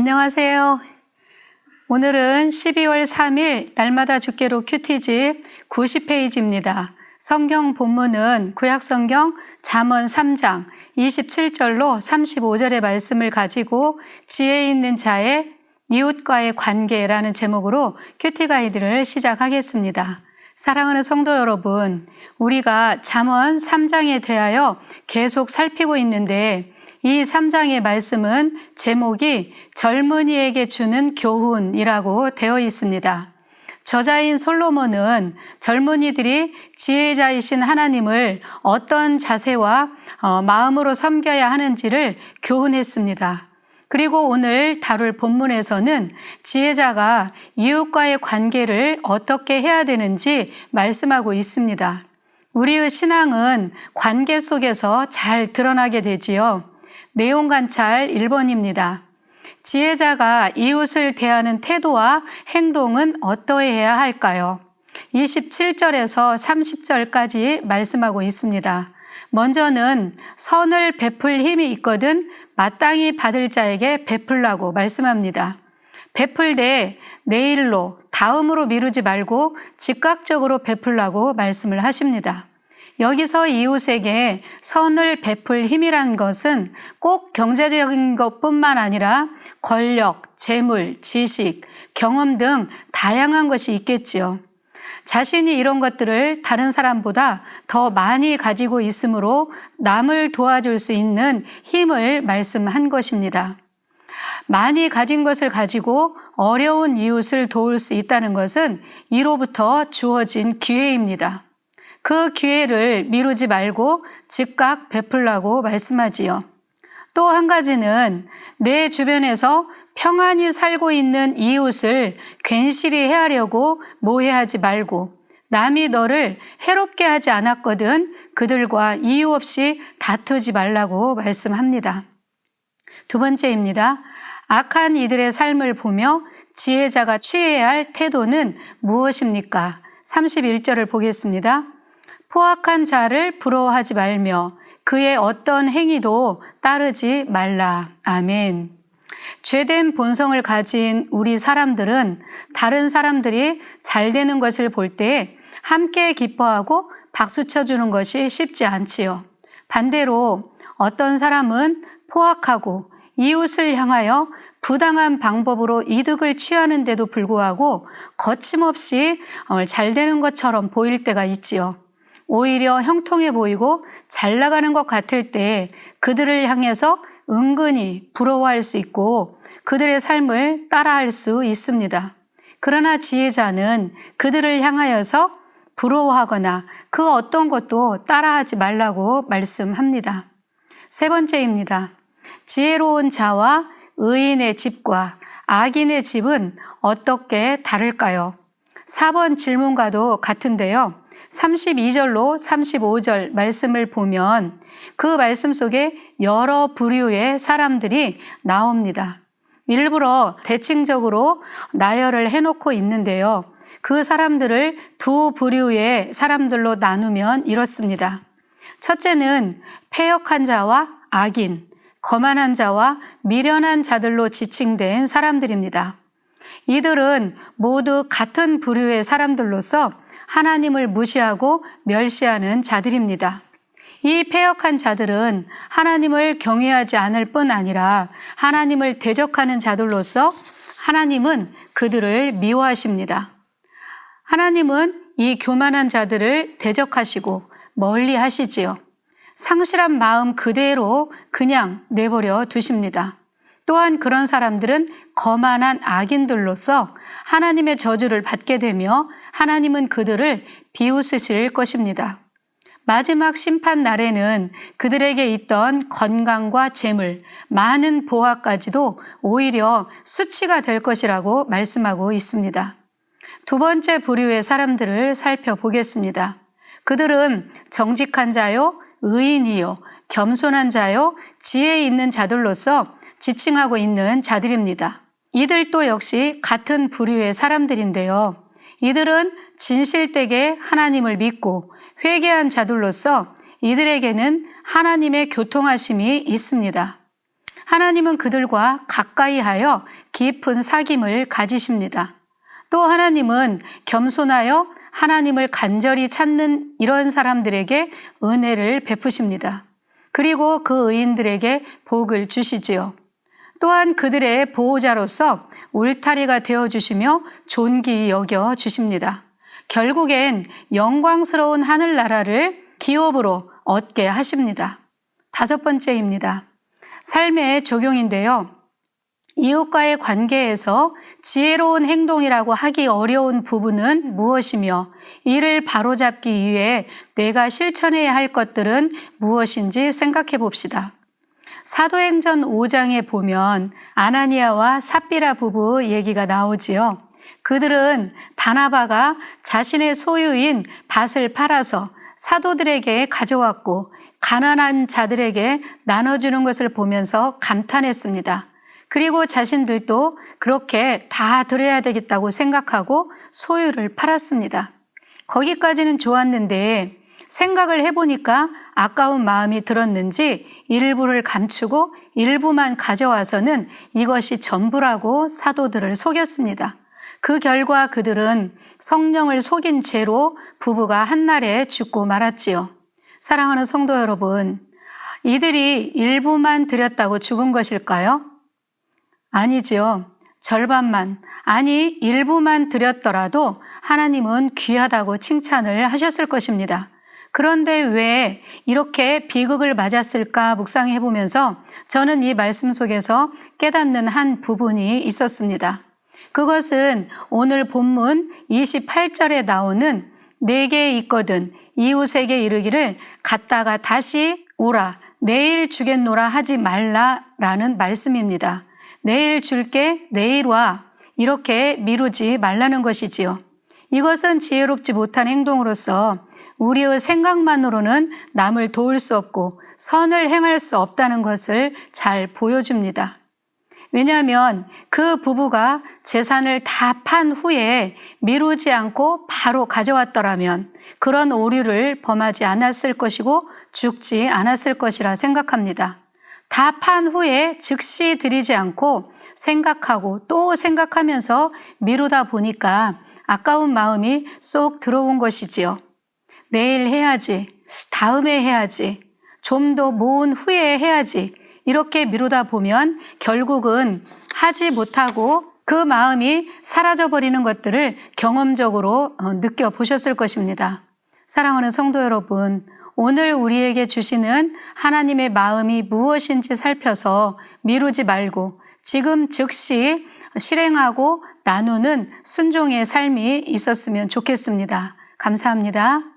안녕하세요. 오늘은 12월 3일 날마다 주께로 큐티집 90페이지입니다. 성경 본문은 구약성경 잠언 3장 27절로 35절의 말씀을 가지고 지혜 있는 자의 이웃과의 관계라는 제목으로 큐티 가이드를 시작하겠습니다. 사랑하는 성도 여러분, 우리가 잠언 3장에 대하여 계속 살피고 있는데 이 3장의 말씀은 제목이 젊은이에게 주는 교훈이라고 되어 있습니다. 저자인 솔로몬은 젊은이들이 지혜자이신 하나님을 어떤 자세와 마음으로 섬겨야 하는지를 교훈했습니다. 그리고 오늘 다룰 본문에서는 지혜자가 이웃과의 관계를 어떻게 해야 되는지 말씀하고 있습니다. 우리의 신앙은 관계 속에서 잘 드러나게 되지요. 내용 관찰 1번입니다. 지혜자가 이웃을 대하는 태도와 행동은 어떠해야 할까요? 27절에서 30절까지 말씀하고 있습니다. 먼저는 선을 베풀 힘이 있거든 마땅히 받을 자에게 베풀라고 말씀합니다. 베풀되 내일로, 다음으로 미루지 말고 즉각적으로 베풀라고 말씀을 하십니다. 여기서 이웃에게 선을 베풀 힘이란 것은 꼭 경제적인 것뿐만 아니라 권력, 재물, 지식, 경험 등 다양한 것이 있겠지요. 자신이 이런 것들을 다른 사람보다 더 많이 가지고 있으므로 남을 도와줄 수 있는 힘을 말씀한 것입니다. 많이 가진 것을 가지고 어려운 이웃을 도울 수 있다는 것은 이로부터 주어진 기회입니다. 그 기회를 미루지 말고 즉각 베풀라고 말씀하지요. 또 한 가지는 내 주변에서 평안히 살고 있는 이웃을 괜시리 해하려고 모해하지 말고 남이 너를 해롭게 하지 않았거든 그들과 이유 없이 다투지 말라고 말씀합니다. 두 번째입니다. 악한 이들의 삶을 보며 지혜자가 취해야 할 태도는 무엇입니까? 31절을 보겠습니다. 포악한 자를 부러워하지 말며 그의 어떤 행위도 따르지 말라. 아멘. 죄된 본성을 가진 우리 사람들은 다른 사람들이 잘 되는 것을 볼 때 함께 기뻐하고 박수 쳐주는 것이 쉽지 않지요. 반대로 어떤 사람은 포악하고 이웃을 향하여 부당한 방법으로 이득을 취하는데도 불구하고 거침없이 잘 되는 것처럼 보일 때가 있지요. 오히려 형통해 보이고 잘 나가는 것 같을 때 그들을 향해서 은근히 부러워할 수 있고 그들의 삶을 따라할 수 있습니다. 그러나 지혜자는 그들을 향하여서 부러워하거나 그 어떤 것도 따라하지 말라고 말씀합니다. 세 번째입니다. 지혜로운 자와 의인의 집과 악인의 집은 어떻게 다를까요? 4번 질문과도 같은데요. 32절로 35절 말씀을 보면 그 말씀 속에 여러 부류의 사람들이 나옵니다. 일부러 대칭적으로 나열을 해놓고 있는데요. 그 사람들을 두 부류의 사람들로 나누면 이렇습니다. 첫째는 패역한 자와 악인, 거만한 자와 미련한 자들로 지칭된 사람들입니다. 이들은 모두 같은 부류의 사람들로서 하나님을 무시하고 멸시하는 자들입니다. 이 패역한 자들은 하나님을 경외하지 않을 뿐 아니라 하나님을 대적하는 자들로서 하나님은 그들을 미워하십니다. 하나님은 이 교만한 자들을 대적하시고 멀리 하시지요. 상실한 마음 그대로 그냥 내버려 두십니다. 또한 그런 사람들은 거만한 악인들로서 하나님의 저주를 받게 되며 하나님은 그들을 비웃으실 것입니다. 마지막 심판 날에는 그들에게 있던 건강과 재물, 많은 보화까지도 오히려 수치가 될 것이라고 말씀하고 있습니다. 두 번째 부류의 사람들을 살펴보겠습니다. 그들은 정직한 자요, 의인이요, 겸손한 자요, 지혜 있는 자들로서 지칭하고 있는 자들입니다. 이들도 역시 같은 부류의 사람들인데요. 이들은 진실되게 하나님을 믿고 회개한 자들로서 이들에게는 하나님의 교통하심이 있습니다. 하나님은 그들과 가까이 하여 깊은 사귐을 가지십니다. 또 하나님은 겸손하여 하나님을 간절히 찾는 이런 사람들에게 은혜를 베푸십니다. 그리고 그 의인들에게 복을 주시지요. 또한 그들의 보호자로서 울타리가 되어주시며 존귀 여겨 주십니다. 결국엔 영광스러운 하늘나라를 기업으로 얻게 하십니다. 5번째입니다. 삶의 적용인데요. 이웃과의 관계에서 지혜로운 행동이라고 하기 어려운 부분은 무엇이며 이를 바로잡기 위해 내가 실천해야 할 것들은 무엇인지 생각해 봅시다. 사도행전 5장에 보면 아나니아와 삽비라 부부 얘기가 나오지요. 그들은 바나바가 자신의 소유인 밭을 팔아서 사도들에게 가져왔고 가난한 자들에게 나눠주는 것을 보면서 감탄했습니다. 그리고 자신들도 그렇게 다 드려야 되겠다고 생각하고 소유를 팔았습니다. 거기까지는 좋았는데 생각을 해보니까 아까운 마음이 들었는지 일부를 감추고 일부만 가져와서는 이것이 전부라고 사도들을 속였습니다. 그 결과 그들은 성령을 속인 죄로 부부가 한날에 죽고 말았지요. 사랑하는 성도 여러분, 이들이 일부만 드렸다고 죽은 것일까요? 아니지요. 절반만, 아니 일부만 드렸더라도 하나님은 귀하다고 칭찬을 하셨을 것입니다. 그런데 왜 이렇게 비극을 맞았을까 묵상해 보면서 저는 이 말씀 속에서 깨닫는 한 부분이 있었습니다. 그것은 오늘 본문 28절에 나오는 내게 있거든 이웃에게 이르기를 갔다가 다시 오라 내일 주겠노라 하지 말라라는 말씀입니다. 내일 줄게 내일 와 이렇게 미루지 말라는 것이지요. 이것은 지혜롭지 못한 행동으로서 우리의 생각만으로는 남을 도울 수 없고 선을 행할 수 없다는 것을 잘 보여줍니다. 왜냐하면 그 부부가 재산을 다 판 후에 미루지 않고 바로 가져왔더라면 그런 오류를 범하지 않았을 것이고 죽지 않았을 것이라 생각합니다. 다 판 후에 즉시 드리지 않고 생각하고 또 생각하면서 미루다 보니까 아까운 마음이 쏙 들어온 것이지요. 내일 해야지, 다음에 해야지, 좀 더 모은 후에 해야지 이렇게 미루다 보면 결국은 하지 못하고 그 마음이 사라져버리는 것들을 경험적으로 느껴보셨을 것입니다. 사랑하는 성도 여러분, 오늘 우리에게 주시는 하나님의 마음이 무엇인지 살펴서 미루지 말고 지금 즉시 실행하고 나누는 순종의 삶이 있었으면 좋겠습니다. 감사합니다.